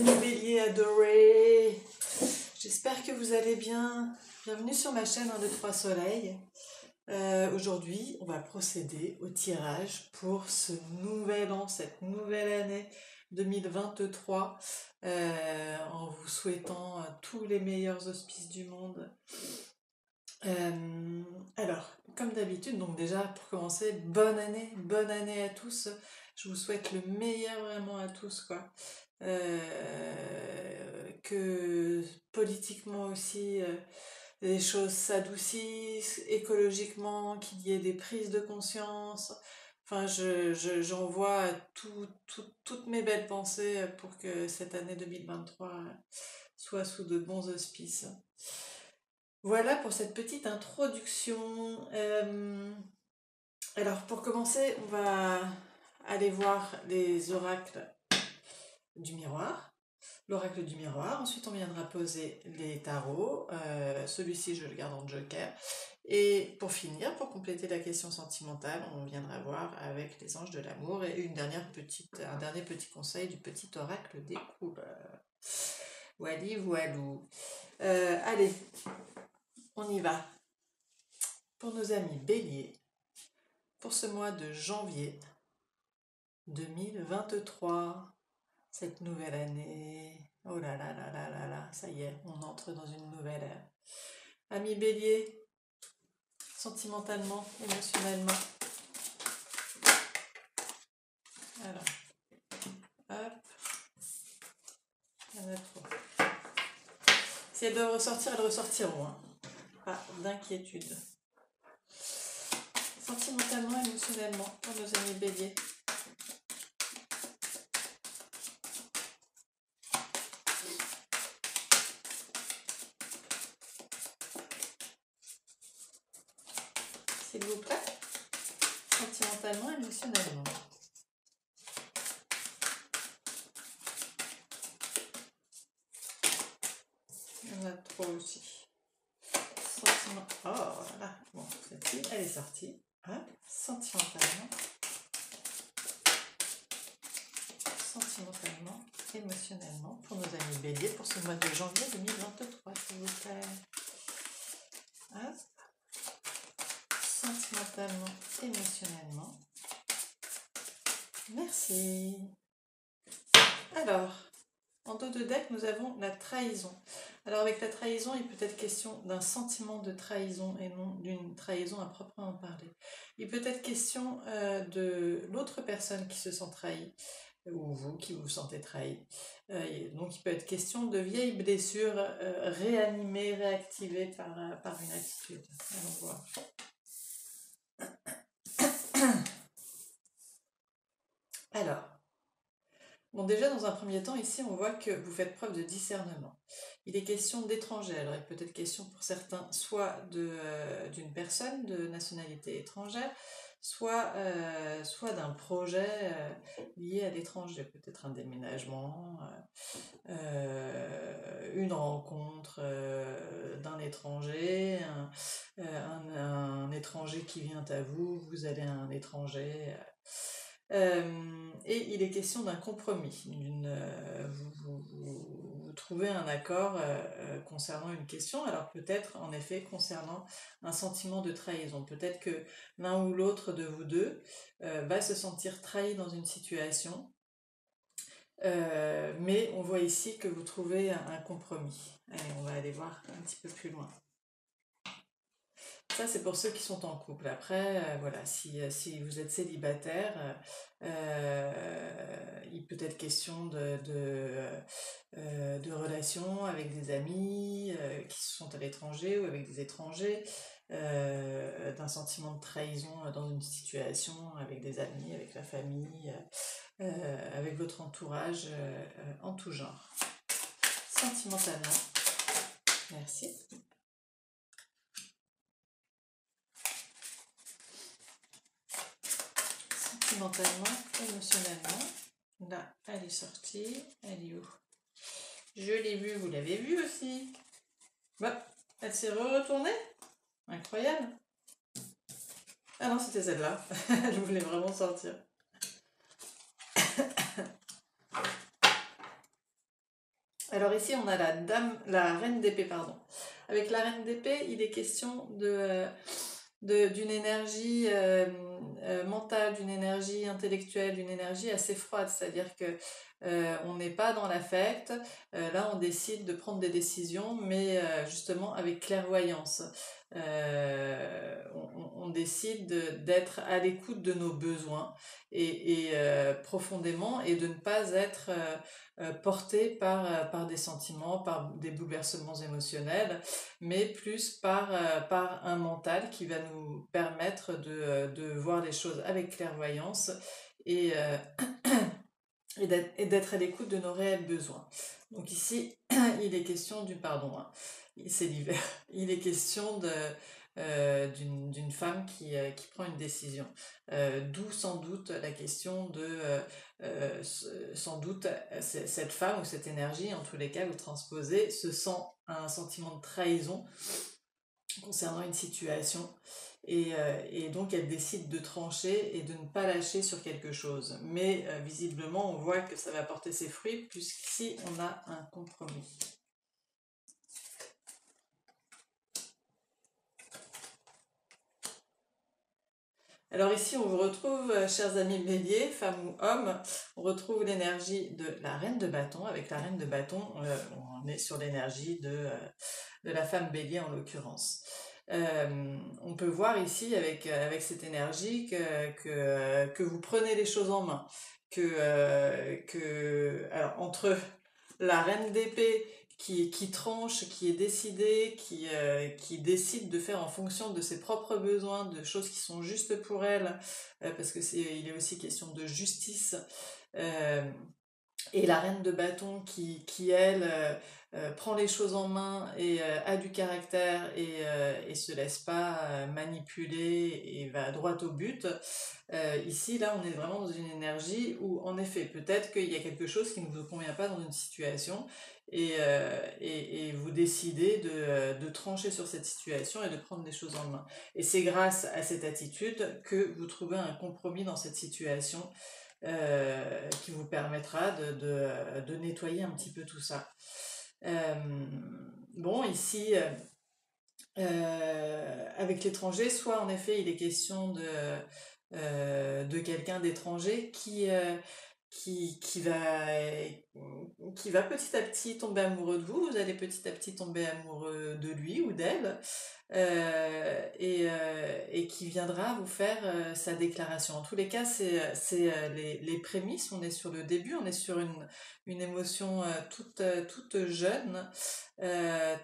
amis béliers adorés, j'espère que vous allez bien. Bienvenue sur ma chaîne 1, 2, 3 Soleil. Aujourd'hui, on va procéder au tirage pour ce nouvel an, cette nouvelle année 2023, en vous souhaitant tous les meilleurs auspices du monde. Alors, comme d'habitude, donc déjà pour commencer, bonne année à tous. Je vous souhaite le meilleur vraiment à tous, quoi. Que politiquement aussi les choses s'adoucissent, écologiquement, qu'il y ait des prises de conscience. Enfin, j'envoie toutes mes belles pensées pour que cette année 2023 soit sous de bons auspices. Voilà pour cette petite introduction. Alors pour commencer, on va aller voir les oracles du miroir. L'oracle du miroir. Ensuite, on viendra poser les tarots. Celui-ci, je le garde en joker. Et pour finir, pour compléter la question sentimentale, on viendra voir avec les anges de l'amour et un dernier petit conseil du petit oracle des couleurs. Wally voilou. Allez, on y va. Pour nos amis béliers, pour ce mois de janvier 2023, cette nouvelle année, oh là là là là là là, ça y est, on entre dans une nouvelle ère. Amis bélier, sentimentalement, émotionnellement. Alors, hop, il y en a trop. Si elles doivent ressortir, elles ressortiront. Hein. Pas d'inquiétude. Sentimentalement, émotionnellement, pour nos amis béliers. S'il vous plaît, sentimentalement, émotionnellement. Il y en a trop aussi. Sentiment. Oh là, bon, celle-ci, elle est sortie. Hein, sentimentalement, émotionnellement, pour nos amis béliers, pour ce mois de janvier 2023, s'il vous plaît. Hop. Sentimentalement, émotionnellement. Merci. Alors, en dos de deck, nous avons la trahison. Alors avec la trahison, il peut être question d'un sentiment de trahison et non d'une trahison à proprement parler. Il peut être question de l'autre personne qui se sent trahie, ou vous qui vous sentez trahi. Donc il peut être question de vieilles blessures réanimées, réactivées par une attitude. Allons voir. Alors, bon, déjà dans un premier temps, ici on voit que vous faites preuve de discernement. Il est question d'étrangers. Alors il peut être question pour certains soit d'une personne de nationalité étrangère, soit d'un projet lié à l'étranger, peut-être un déménagement, une rencontre d'un étranger, un étranger qui vient à vous, vous allez à un étranger. Et il est question d'un compromis, vous trouvez un accord concernant une question, alors peut-être en effet concernant un sentiment de trahison, peut-être que l'un ou l'autre de vous deux va se sentir trahi dans une situation, mais on voit ici que vous trouvez un compromis. Allez, on va aller voir un petit peu plus loin. Ça, c'est pour ceux qui sont en couple. Après, voilà, si vous êtes célibataire, il peut être question de relations avec des amis qui sont à l'étranger ou avec des étrangers, d'un sentiment de trahison dans une situation avec des amis, avec la famille, avec votre entourage en tout genre. Sentimentalement, merci. Sentimentalement, émotionnellement, là, elle est sortie, elle est où? Je l'ai vue, vous l'avez vue aussi. Bah, elle s'est retournée. Incroyable. Ah non, c'était celle-là. Je voulais vraiment sortir. Alors ici, on a la reine d'épée, pardon. Avec la reine d'épée, il est question d'une énergie mentale, d'une énergie intellectuelle, d'une énergie assez froide, c'est-à-dire que on n'est pas dans l'affect, là on décide de prendre des décisions, mais justement avec clairvoyance. On décide d'être à l'écoute de nos besoins et profondément, et de ne pas être porté par des sentiments, par des bouleversements émotionnels, mais plus par un mental qui va nous permettre de voir les choses avec clairvoyance et, et d'être à l'écoute de nos réels besoins. Donc ici, il est question pardon, hein, c'est l'hiver, il est question d'une femme qui prend une décision. D'où sans doute la question sans doute, cette femme ou cette énergie, en tous les cas, vous transposez, se sent un sentiment de trahison concernant une situation. Et donc elle décide de trancher et de ne pas lâcher sur quelque chose. Mais visiblement, on voit que ça va porter ses fruits, puisqu'ici, on a un compromis. Alors ici, on vous retrouve, chers amis béliers, femmes ou hommes, on retrouve l'énergie de la reine de bâton. Avec la reine de bâton, on est sur l'énergie de la femme bélier en l'occurrence. On peut voir ici avec cette énergie que vous prenez les choses en main, alors entre la reine d'épée qui tranche, qui est décidée, qui décide de faire en fonction de ses propres besoins, de choses qui sont justes pour elle, parce que il est aussi question de justice, et la reine de bâton qui elle, prend les choses en main et a du caractère et se laisse pas manipuler et va droit au but. Ici, là, on est vraiment dans une énergie où, en effet, peut-être qu'il y a quelque chose qui ne vous convient pas dans une situation et vous décidez de trancher sur cette situation et de prendre les choses en main. Et c'est grâce à cette attitude que vous trouvez un compromis dans cette situation qui vous permettra de nettoyer un petit peu tout ça. Bon, ici, avec l'étranger, soit en effet il est question de quelqu'un d'étranger qui va petit à petit tomber amoureux de vous, vous allez petit à petit tomber amoureux de lui ou d'elle, et qui viendra vous faire sa déclaration. En tous les cas, c'est les prémices, on est sur le début, on est sur une émotion toute jeune,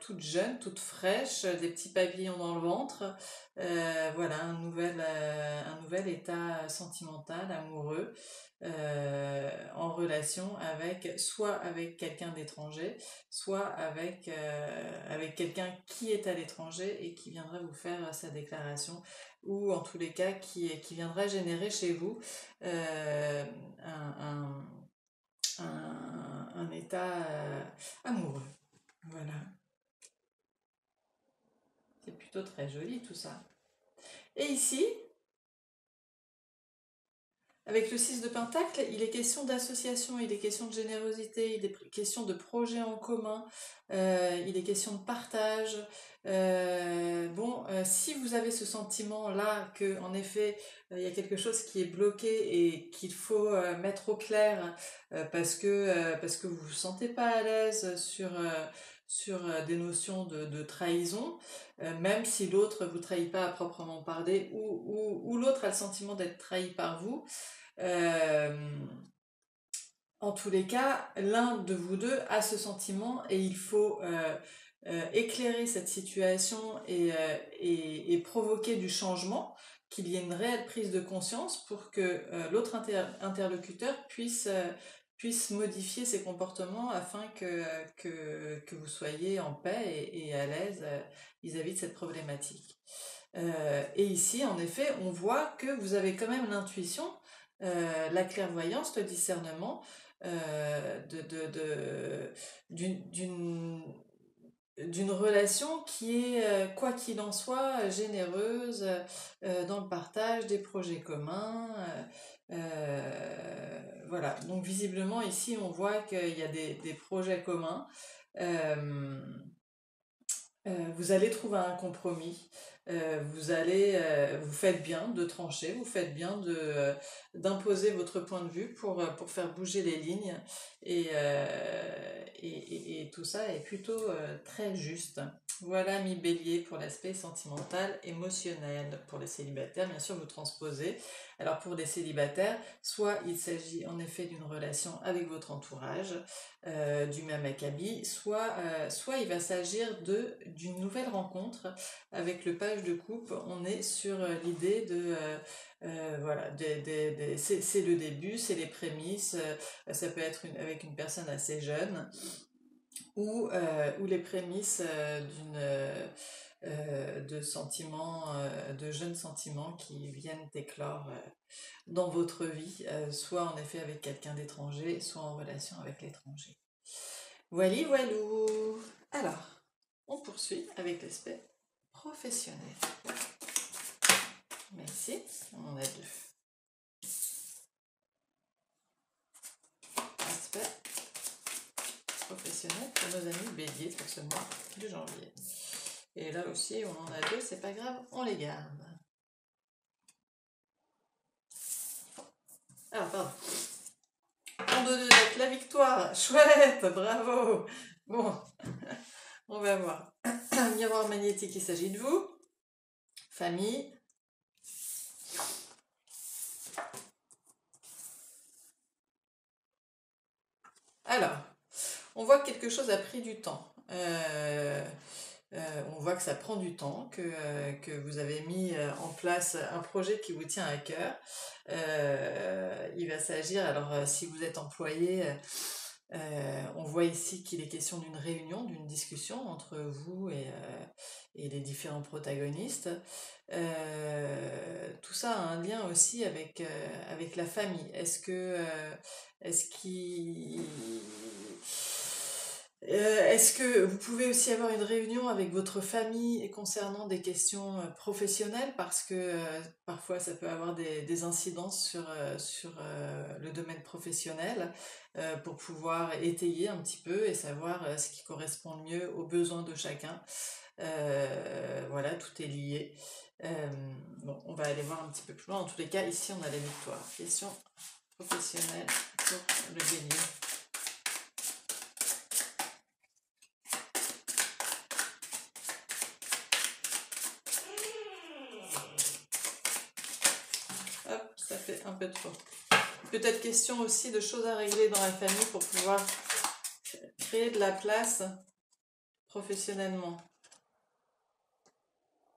toute fraîche, des petits papillons dans le ventre, voilà, un nouvel état sentimental, amoureux, en relation soit avec quelqu'un d'étranger, soit avec quelqu'un qui est à l'étranger et qui viendra vous faire sa déclaration, ou en tous les cas qui viendra générer chez vous un état amoureux. Voilà. C'est plutôt très joli tout ça. Et ici, avec le 6 de Pentacle, il est question d'association, il est question de générosité, il est question de projets en commun, il est question de partage. Si vous avez ce sentiment-là que, en effet, il y a quelque chose qui est bloqué et qu'il faut mettre au clair parce que vous vous sentez pas à l'aise sur des notions de trahison, même si l'autre vous trahit pas à proprement parler, ou l'autre a le sentiment d'être trahi par vous. En tous les cas, l'un de vous deux a ce sentiment et il faut éclairer cette situation et provoquer du changement, qu'il y ait une réelle prise de conscience pour que l'autre interlocuteur puisse modifier ses comportements afin que vous soyez en paix et à l'aise vis-à-vis de cette problématique. Et ici, en effet, on voit que vous avez quand même l'intuition, la clairvoyance, le discernement d'une relation qui est, quoi qu'il en soit, généreuse, dans le partage des projets communs, Voilà, donc visiblement ici on voit qu'il y a des projets communs. Vous allez trouver un compromis. Vous faites bien de trancher, vous faites bien d'imposer votre point de vue pour faire bouger les lignes. Et tout ça est plutôt très juste. Voilà, mi bélier pour l'aspect sentimental, émotionnel. Pour les célibataires, bien sûr, vous transposez. Alors pour les célibataires, soit il s'agit en effet d'une relation avec votre entourage, du même acabit, soit il va s'agir d'une nouvelle rencontre avec le page de coupe. On est sur l'idée voilà, c'est le début, c'est les prémices, ça peut être avec une personne assez jeune, ou les prémices de sentiments, de jeunes sentiments qui viennent éclore dans votre vie, soit en effet avec quelqu'un d'étranger, soit en relation avec l'étranger. Voili voilou. Alors, on poursuit avec l'aspect professionnel. Mais ici, on en a deux. Aspect professionnel pour nos amis béliers pour ce mois de janvier. Et là aussi, on en a deux, c'est pas grave, on les garde. Alors, pardon. En deux de deck, la victoire, chouette, bravo. Bon, on va voir. Miroir magnétique, il s'agit de vous. Famille. Alors, on voit que quelque chose a pris du temps. On voit que ça prend du temps, que vous avez mis en place un projet qui vous tient à cœur. Il va s'agir, alors si vous êtes employé, on voit ici qu'il est question d'une réunion, d'une discussion entre vous et les différents protagonistes. Tout ça a un lien aussi avec la famille. Est-ce que vous pouvez aussi avoir une réunion avec votre famille concernant des questions professionnelles, parce que parfois ça peut avoir des incidences sur le domaine professionnel, pour pouvoir étayer un petit peu et savoir ce qui correspond le mieux aux besoins de chacun. Voilà, tout est lié. Bon, on va aller voir un petit peu plus loin. En tous les cas, ici on a la victoire. Question professionnelle pour le bélier. Hop, ça fait un peu trop. Peut-être question aussi de choses à régler dans la famille pour pouvoir créer de la place professionnellement.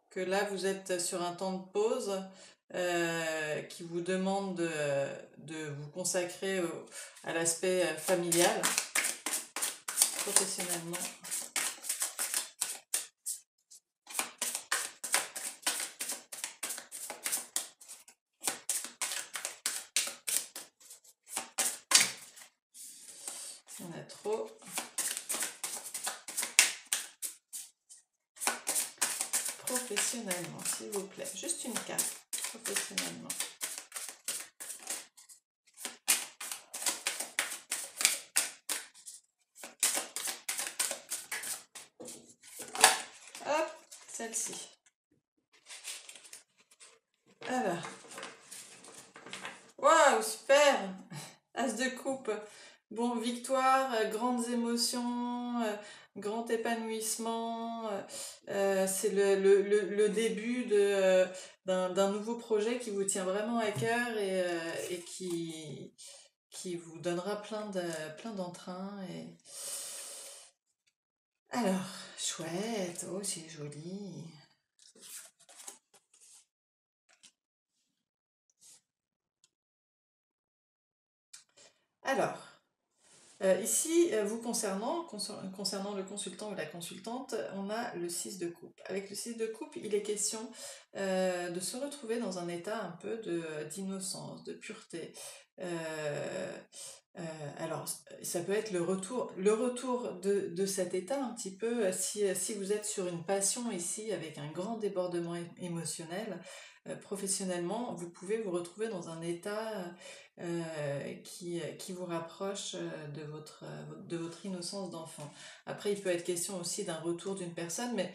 Que là, vous êtes sur un temps de pause qui vous demande de vous consacrer à l'aspect familial, professionnellement. Il y en a trop. Professionnellement, s'il vous plaît. Juste une carte. Professionnellement. Hop, celle-ci. Alors. Waouh, super! As de coupe. Bon, victoire, grandes émotions, grand épanouissement. C'est le début d'un nouveau projet qui vous tient vraiment à cœur et qui vous donnera plein d'entrain. Alors, chouette, oh c'est joli. Alors, ici, vous concernant le consultant ou la consultante, on a le 6 de coupe. Avec le 6 de coupe, il est question de se retrouver dans un état un peu d'innocence, de pureté. Alors, ça peut être le retour de cet état un petit peu, si vous êtes sur une passion ici avec un grand débordement émotionnel, professionnellement, vous pouvez vous retrouver dans un état qui vous rapproche de votre innocence d'enfant. Après, il peut être question aussi d'un retour d'une personne, mais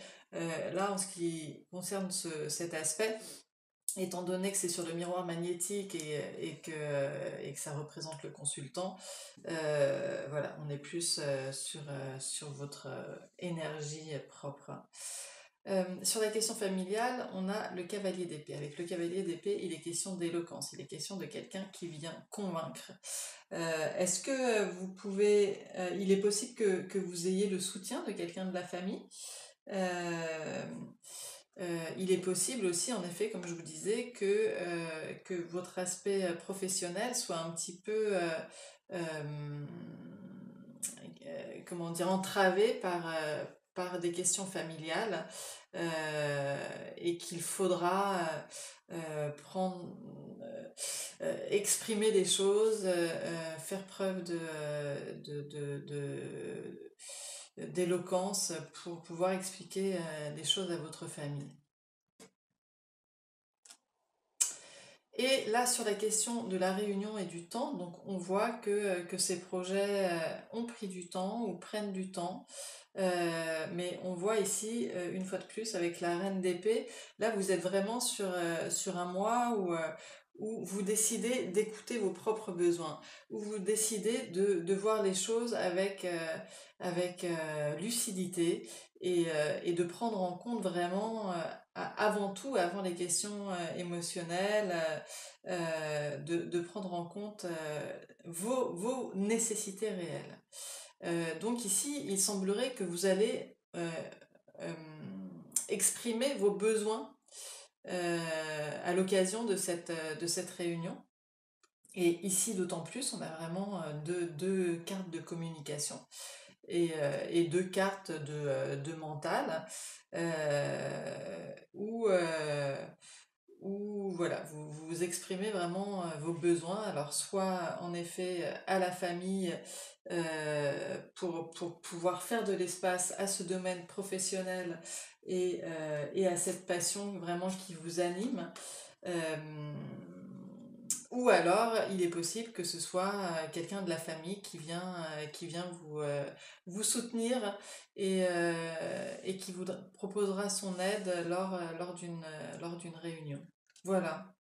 là, en ce qui concerne cet aspect, étant donné que c'est sur le miroir magnétique et que ça représente le consultant, voilà, on est plus sur votre énergie propre. Sur la question familiale, on a le cavalier d'épée. Avec le cavalier d'épée, il est question d'éloquence, il est question de quelqu'un qui vient convaincre. Est-ce que vous pouvez... il est possible que vous ayez le soutien de quelqu'un de la famille. Il est possible aussi, en effet, comme je vous disais, que votre aspect professionnel soit un petit peu, comment dire, entravé par des questions familiales et qu'il faudra exprimer des choses, faire preuve d'éloquence pour pouvoir expliquer des choses à votre famille. Et là, sur la question de la réunion et du temps, donc on voit que ces projets ont pris du temps ou prennent du temps. Mais on voit ici, une fois de plus, avec la reine d'épée, là vous êtes vraiment sur un mois où vous décidez d'écouter vos propres besoins, où vous décidez de voir les choses avec lucidité et de prendre en compte vraiment, avant tout, avant les questions émotionnelles, de prendre en compte vos nécessités réelles. Donc ici, il semblerait que vous allez exprimer vos besoins à l'occasion de cette réunion. Et ici, d'autant plus, on a vraiment deux cartes de communication et deux cartes de mental où voilà, vous exprimez vraiment vos besoins, alors soit en effet à la famille pour pouvoir faire de l'espace à ce domaine professionnel et à cette passion vraiment qui vous anime, ou alors il est possible que ce soit quelqu'un de la famille qui vient vous soutenir et qui vous proposera son aide lors d'une réunion. Voilà.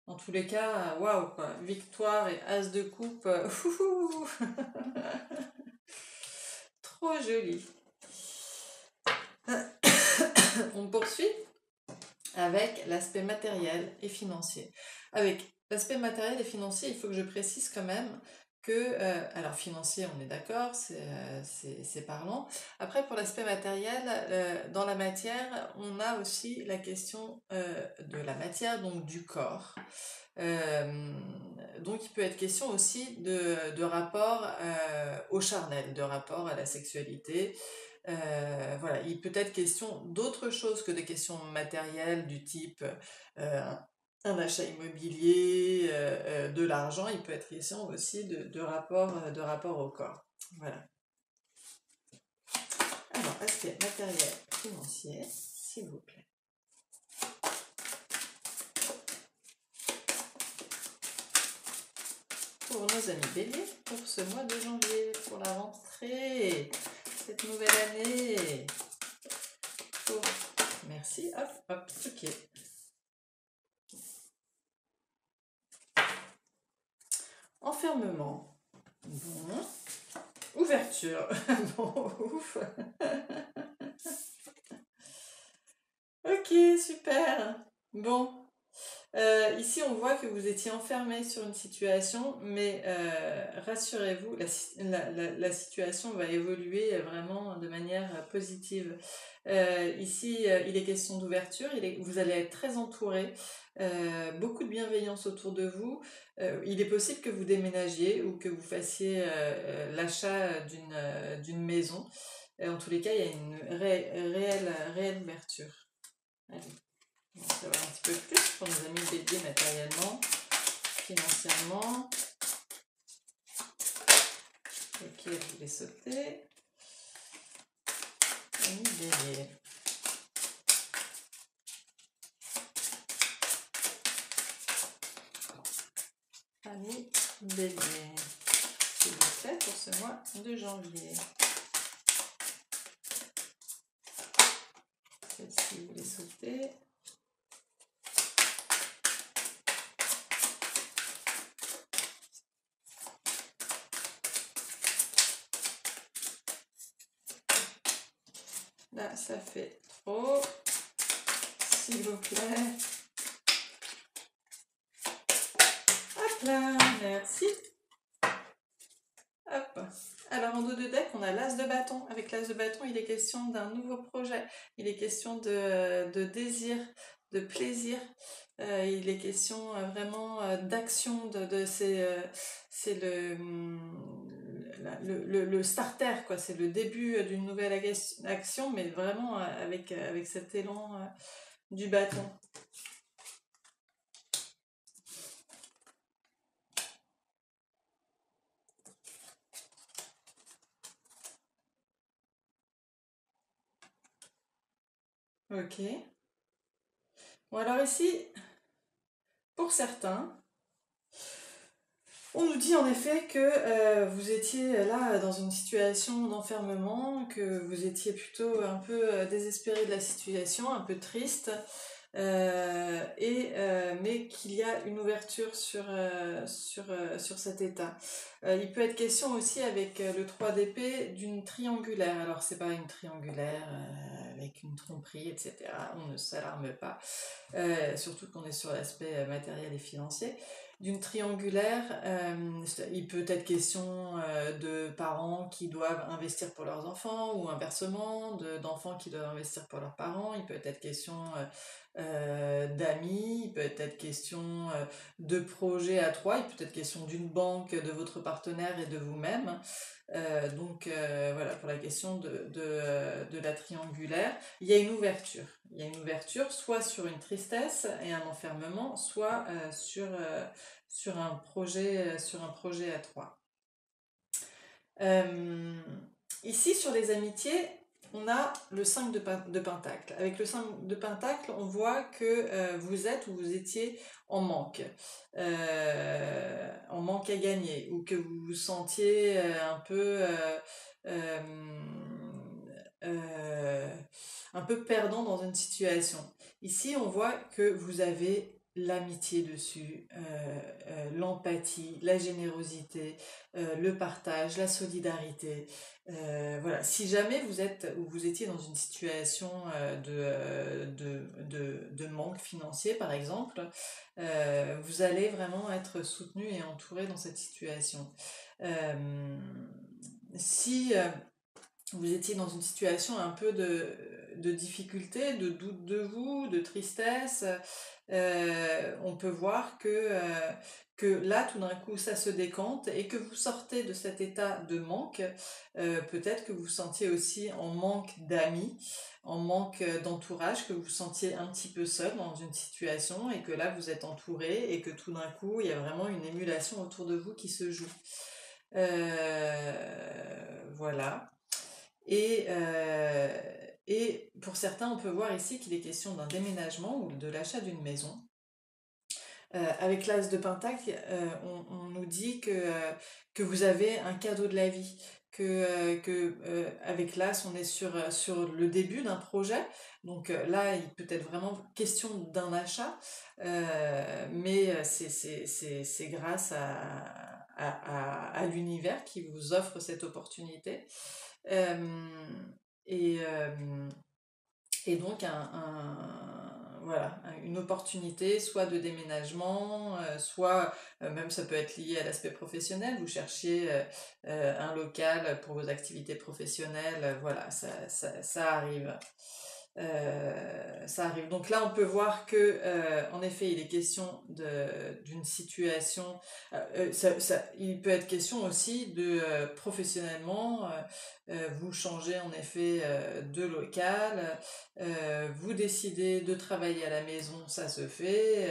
En tous les cas, waouh quoi, victoire et as de coupe, trop joli. On poursuit avec l'aspect matériel et financier. Avec l'aspect matériel et financier, il faut que je précise quand même que, alors financier, on est d'accord, c'est parlant. Après, pour l'aspect matériel, dans la matière, on a aussi la question de la matière, donc du corps. Donc il peut être question aussi de rapport au charnel, de rapport à la sexualité. Voilà, il peut être question d'autre chose que des questions matérielles du type un achat immobilier, de l'argent. Il peut être question aussi de rapport au corps. Voilà. Alors, aspect matériel financier, s'il vous plaît. Pour nos amis béliers, pour ce mois de janvier, pour la rentrée, cette nouvelle année. Merci, hop, hop, ok. Enfermement. Bon. Ouverture. Bon, ouf. Ok, super. Bon. Ici, on voit que vous étiez enfermé sur une situation, mais rassurez-vous, la situation va évoluer vraiment de manière positive. Ici, il est question d'ouverture, vous allez être très entouré, beaucoup de bienveillance autour de vous. Il est possible que vous déménagiez ou que vous fassiez l'achat d'une maison. En tous les cas, il y a une réelle ouverture. Allez. On va savoir un petit peu plus pour nos amis béliers matériellement, financièrement. Ok, je vais sauter. Amis béliers. Ami Bélier, s'il vous plaît, pour ce mois de janvier. Celle-ci, vous les sautez. Là, ça fait trop. S'il vous plaît. Hop là, merci. Hop. Alors, en dos de deck, on a l'as de bâton. Avec l'as de bâton, il est question d'un nouveau projet. Il est question de désir, de plaisir. Il est question vraiment d'action. C'est le starter, quoi. C'est le début d'une nouvelle action, mais vraiment avec cet élan du bâton. Ok. Bon, alors ici, pour certains, on nous dit en effet que vous étiez là dans une situation d'enfermement, que vous étiez plutôt un peu désespéré de la situation, un peu triste, mais qu'il y a une ouverture sur cet état. Il peut être question aussi avec le 3 d'épée d'une triangulaire. Alors c'est pas une triangulaire avec une tromperie, etc. On ne s'alarme pas, surtout qu'on est sur l'aspect matériel et financier. D'une triangulaire, il peut être question de parents qui doivent investir pour leurs enfants, ou inversement, d'enfants qui doivent investir pour leurs parents. Il peut être question d'amis, il peut être question de projets à trois, il peut être question d'une banque, de votre partenaire et de vous-même. Donc voilà, pour la question de la triangulaire, il y a une ouverture. Il y a une ouverture soit sur une tristesse et un enfermement, soit sur un projet à trois. Ici, sur les amitiés, on a le 5 de Pentacle. Avec le 5 de Pentacle, on voit que vous êtes ou vous étiez en manque à gagner, ou que vous vous sentiez un peu perdant dans une situation. Ici, on voit que vous avez l'amitié dessus, l'empathie, la générosité, le partage, la solidarité. Voilà. Si jamais vous étiez dans une situation de manque financier, par exemple, vous allez vraiment être soutenu et entouré dans cette situation. Si vous étiez dans une situation un peu de difficulté, de doute de vous, de tristesse, on peut voir que là, tout d'un coup, ça se décante et que vous sortez de cet état de manque. Peut-être que vous vous sentiez aussi en manque d'amis, en manque d'entourage, que vous vous sentiez un petit peu seul dans une situation et que là, vous êtes entouré et que tout d'un coup, il y a vraiment une émulation autour de vous qui se joue. Voilà. Et pour certains, on peut voir ici qu'il est question d'un déménagement ou de l'achat d'une maison. Avec l'as de Pentacle, on nous dit que vous avez un cadeau de la vie, avec l'as, on est sur le début d'un projet. Donc là, il peut être vraiment question d'un achat, mais c'est grâce à l'univers qui vous offre cette opportunité. Et donc voilà, une opportunité soit de déménagement, soit même ça peut être lié à l'aspect professionnel, vous cherchiez un local pour vos activités professionnelles, voilà, ça arrive. Ça arrive. Donc là, on peut voir que, en effet, il est question d'une situation. Il peut être question aussi de professionnellement, vous changez en effet de local, vous décidez de travailler à la maison, ça se fait.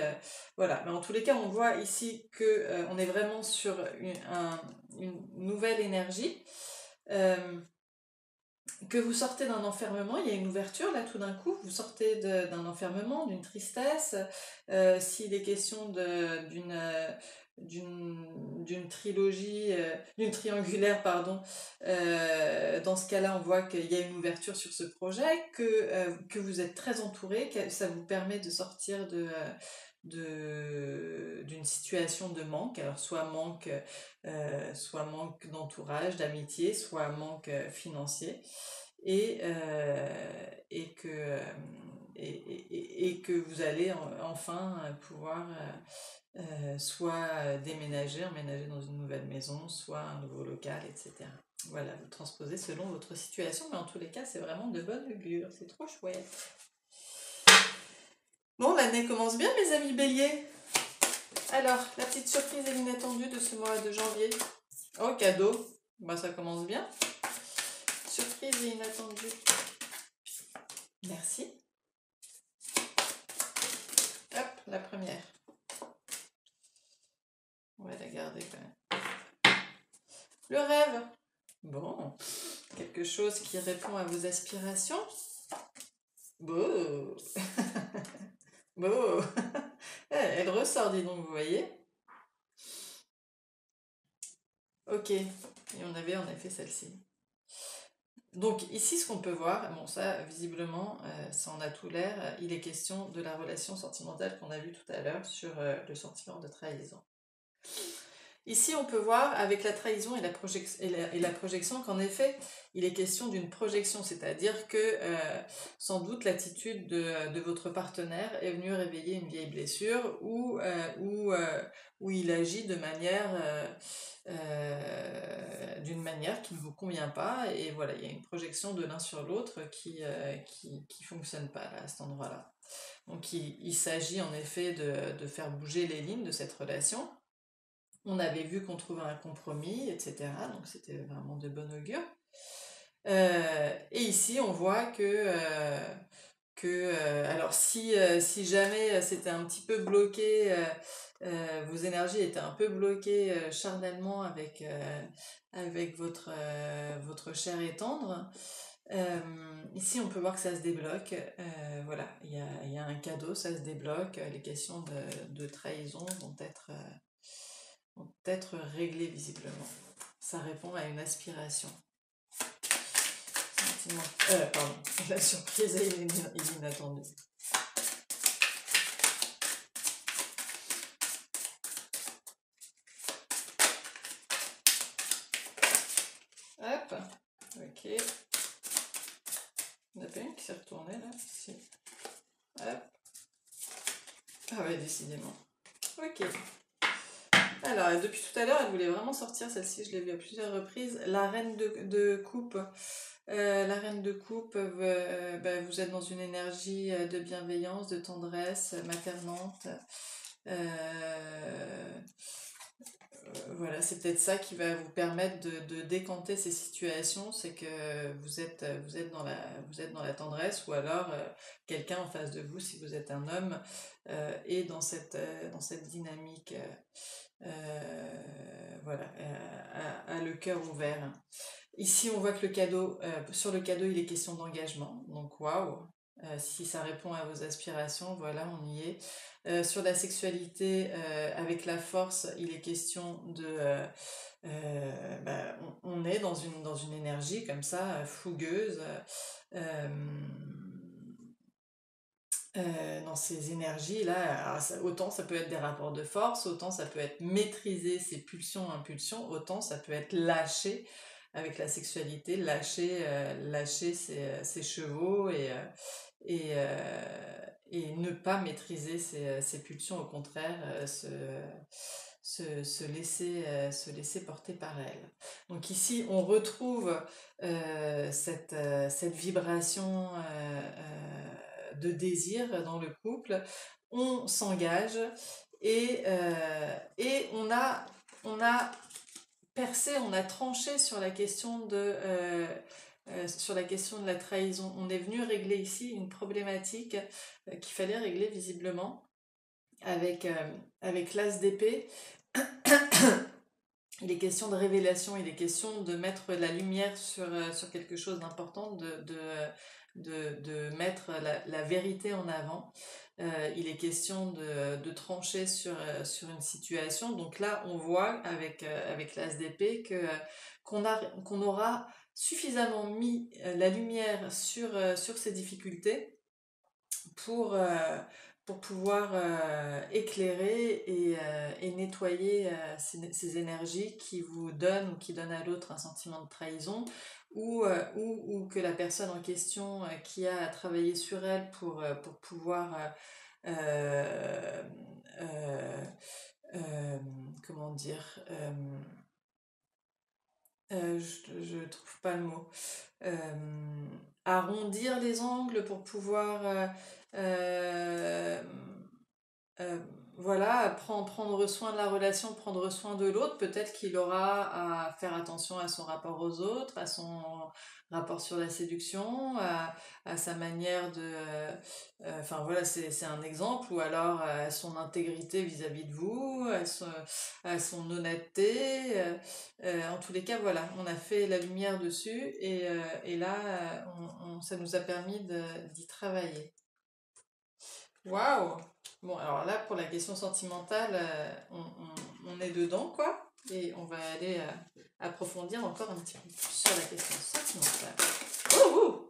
Voilà. Mais en tous les cas, on voit ici que on est vraiment sur une nouvelle énergie. Que vous sortez d'un enfermement, il y a une ouverture là tout d'un coup, vous sortez d'un enfermement, d'une tristesse, s'il est question d'une trilogie, d'une triangulaire, pardon, dans ce cas-là, on voit qu'il y a une ouverture sur ce projet, que vous êtes très entouré, que ça vous permet de sortir d'une situation de manque, alors soit manque d'entourage, d'amitié, soit manque financier, et, et, que, et que vous allez enfin pouvoir soit déménager, emménager dans une nouvelle maison, soit un nouveau local, etc. Voilà, vous transposez selon votre situation, mais en tous les cas, c'est vraiment de bonne augure, c'est trop chouette. Bon, l'année commence bien, mes amis béliers. Alors, la petite surprise et l'inattendue de ce mois de janvier. Oh, cadeau. Bah, ça commence bien. Surprise et inattendue. Merci. Hop, la première. On va la garder quand même. Le rêve. Bon, quelque chose qui répond à vos aspirations. Beau. Beau. Elle ressort, dis donc, vous voyez. Ok, et on avait en effet celle-ci. Donc ici, ce qu'on peut voir, bon ça, visiblement, ça en a tout l'air, il est question de la relation sentimentale qu'on a vue tout à l'heure sur le sentiment de trahison. Ici, on peut voir avec la trahison et la projection qu'en effet, il est question d'une projection, c'est-à-dire que sans doute l'attitude de votre partenaire est venue réveiller une vieille blessure ou il agit de d'une manière qui ne vous convient pas, et voilà, il y a une projection de l'un sur l'autre qui fonctionne pas là, à cet endroit-là. Donc il s'agit en effet de faire bouger les lignes de cette relation. On avait vu qu'on trouvait un compromis, etc. Donc c'était vraiment de bon augure. Et ici, on voit alors si jamais c'était un petit peu bloqué, vos énergies étaient un peu bloquées charnellement avec votre chair et tendre, ici on peut voir que ça se débloque. Voilà, il y a un cadeau, ça se débloque. Les questions de trahison vont être réglées visiblement. Ça répond à une aspiration. Pardon, la surprise est inattendue. Hop, ok. Il n'y en a pas une qui s'est retournée là? Si. Hop. Ah ouais, décidément. Ok. Alors, depuis tout à l'heure, elle voulait vraiment sortir celle-ci, je l'ai vue à plusieurs reprises. La reine de coupe. La reine de coupe, vous êtes dans une énergie de bienveillance, de tendresse, maternante. Voilà, c'est peut-être ça qui va vous permettre de décanter ces situations, c'est que vous êtes dans la tendresse, ou alors quelqu'un en face de vous, si vous êtes un homme, est dans cette dynamique, voilà, a le cœur ouvert. Ici, on voit que sur le cadeau, il est question d'engagement, donc waouh, si ça répond à vos aspirations, voilà, on y est. Sur la sexualité, avec la force, il est question on est dans une énergie comme ça, fougueuse, dans ces énergies-là. Autant ça peut être des rapports de force, autant ça peut être maîtriser ses pulsions, impulsions, autant ça peut être lâcher avec la sexualité, lâcher ses chevaux et ne pas maîtriser ses pulsions, au contraire, se laisser porter par elles. Donc ici, on retrouve cette vibration de désir dans le couple. On s'engage et on a percé, on a tranché sur la question de la trahison. On est venu régler ici une problématique qu'il fallait régler visiblement avec l'as d'épée il est question de révélation, il est question de mettre la lumière sur quelque chose d'important, de mettre la vérité en avant. Il est question de trancher sur une situation. Donc là, on voit avec l'As d'épée qu'on aura suffisamment mis la lumière sur ces difficultés pour, pour pouvoir éclairer et nettoyer ces énergies qui vous donnent ou qui donnent à l'autre un sentiment de trahison ou que la personne en question qui a travaillé sur elle pour pouvoir euh, euh, comment dire je trouve pas le mot euh, arrondir les angles pour pouvoir euh, euh, voilà, prendre soin de la relation, prendre soin de l'autre. Peut-être qu'il aura à faire attention à son rapport aux autres, à son rapport sur la séduction, à sa manière de... Enfin voilà, c'est un exemple, ou alors à son intégrité vis-à-vis de vous, à son honnêteté. En tous les cas, voilà, on a fait la lumière dessus et là, ça nous a permis d'y travailler. Waouh! Bon, alors là, pour la question sentimentale, on est dedans, quoi. Et on va aller approfondir encore un petit peu plus sur la question sentimentale. Oh!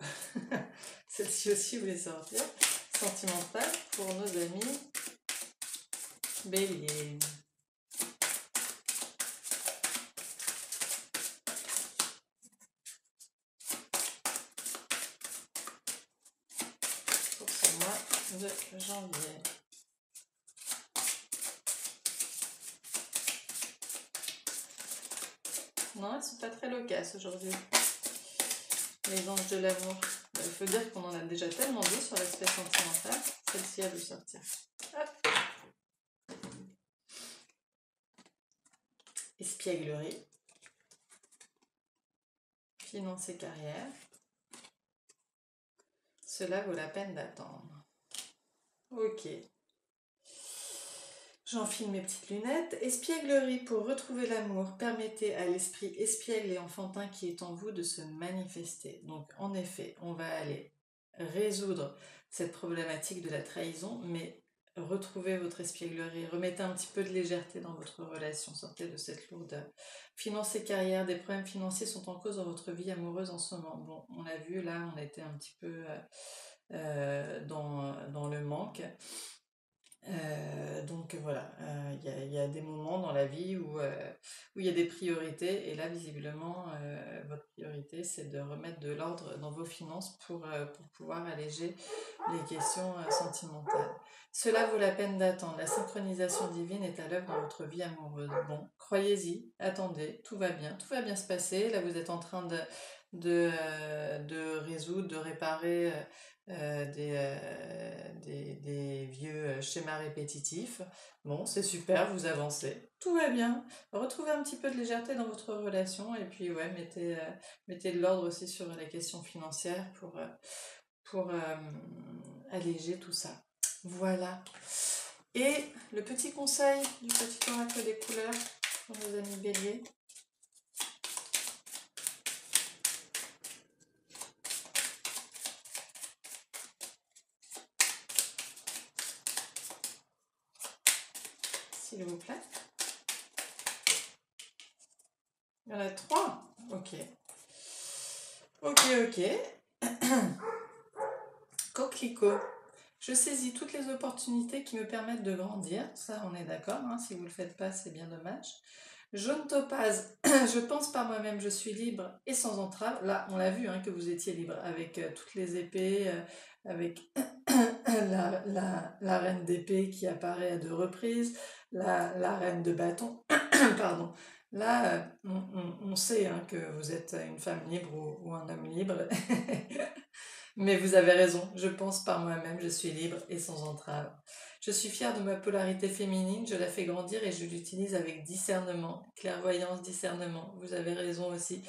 Celle-ci aussi voulait sortir. Sentimentale pour nos amis béliers. Pour ce mois de janvier. Non, elles sont pas très loquaces aujourd'hui. Les anges de l'amour. Il faut dire qu'on en a déjà tellement dit sur l'aspect sentimental. Celle-ci a dû sortir. Hop. Espièglerie. Finance et carrière. Cela vaut la peine d'attendre. Ok. J'enfile mes petites lunettes. Espièglerie pour retrouver l'amour. Permettez à l'esprit espiègle et enfantin qui est en vous de se manifester. Donc en effet, on va aller résoudre cette problématique de la trahison, mais retrouvez votre espièglerie. Remettez un petit peu de légèreté dans votre relation. Sortez de cette lourdeur. Finance et carrière. Des problèmes financiers sont en cause dans votre vie amoureuse en ce moment. Bon, on a vu là, on était un petit peu dans le manque. Donc voilà, il y a des moments dans la vie où il y a des priorités et là visiblement votre priorité c'est de remettre de l'ordre dans vos finances pour pouvoir alléger les questions sentimentales. Cela vaut la peine d'attendre, la synchronisation divine est à l'œuvre dans votre vie amoureuse. Bon, croyez-y, attendez, tout va bien se passer. Là vous êtes en train de résoudre, de réparer des vieux schémas répétitifs. Bon, c'est super, vous avancez. Tout va bien. Retrouvez un petit peu de légèreté dans votre relation et puis ouais, mettez de l'ordre aussi sur les questions financières pour alléger tout ça. Voilà. Et le petit conseil du petit oracle des couleurs pour nos amis béliers. S'il vous plaît. Il y en a 3. Ok. Ok. Coquelicot. Je saisis toutes les opportunités qui me permettent de grandir. Ça, on est d'accord. Hein, si vous ne le faites pas, c'est bien dommage. Jaune topaz. Je pense par moi-même, je suis libre et sans entrave. Là, on l'a vu hein, que vous étiez libre avec toutes les épées, avec la reine d'épée qui apparaît à 2 reprises, la reine de bâton. Pardon. Là, on sait hein, que vous êtes une femme libre ou un homme libre. Mais vous avez raison, je pense par moi-même, je suis libre et sans entrave. Je suis fière de ma polarité féminine, je la fais grandir et je l'utilise avec discernement, clairvoyance, discernement. Vous avez raison aussi.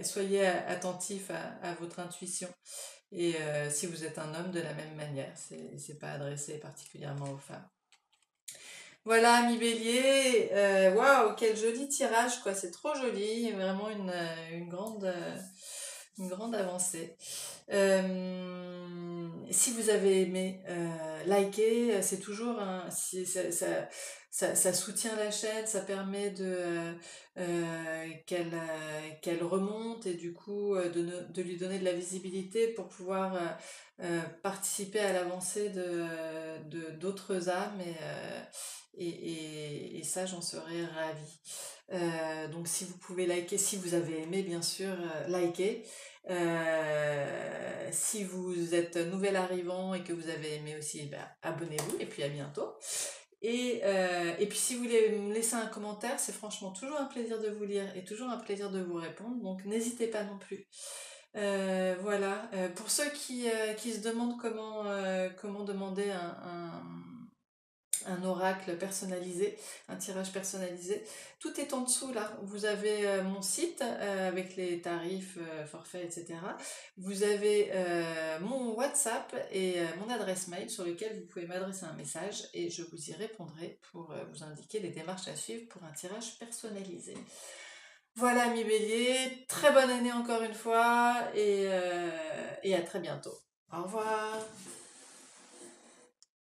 Soyez attentif à votre intuition. Et si vous êtes un homme, de la même manière. C'est pas adressé particulièrement aux femmes. Voilà, mi bélier, waouh, quel joli tirage, quoi, c'est trop joli, vraiment une grande avancée. Si vous avez aimé, likez, c'est toujours ça soutient la chaîne, ça permet qu'elle remonte et du coup de lui donner de la visibilité pour pouvoir participer à l'avancée d'autres âmes et ça j'en serais ravie. Donc si vous pouvez liker, si vous avez aimé bien sûr, likez. Si vous êtes nouvel arrivant et que vous avez aimé aussi, ben, abonnez-vous et puis à bientôt. Et puis si vous voulez me laisser un commentaire, c'est franchement toujours un plaisir de vous lire et toujours un plaisir de vous répondre, donc n'hésitez pas non plus. Voilà. Pour ceux qui se demandent comment demander un oracle personnalisé, un tirage personnalisé. Tout est en dessous là. Vous avez mon site avec les tarifs, forfaits, etc. Vous avez mon WhatsApp et mon adresse mail sur lequel vous pouvez m'adresser un message et je vous y répondrai pour vous indiquer les démarches à suivre pour un tirage personnalisé. Voilà, mi bélier, très bonne année encore une fois et à très bientôt. Au revoir.